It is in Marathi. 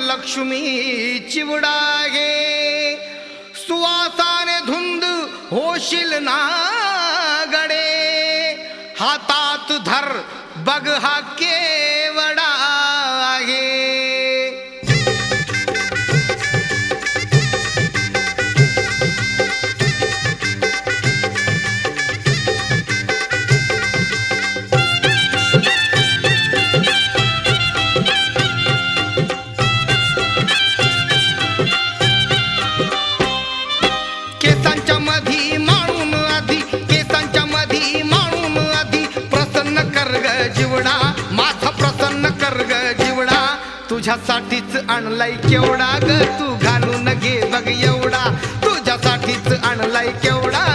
लक्ष्मी चिवडा गे सुवासाने धुंद होशील ना गडे हातात धर बघ हा केवडा आहे केसांच्या मधी माळून आधी केसांच्या मधी माळून आधी प्रसन्न कर ग जीवडा माझा प्रसन्न कर ग जीवडा तुझ्यासाठीच आणलाय केवडा ग तू घालून घे बघ एवढा तुझ्यासाठीच आणलाय केवडा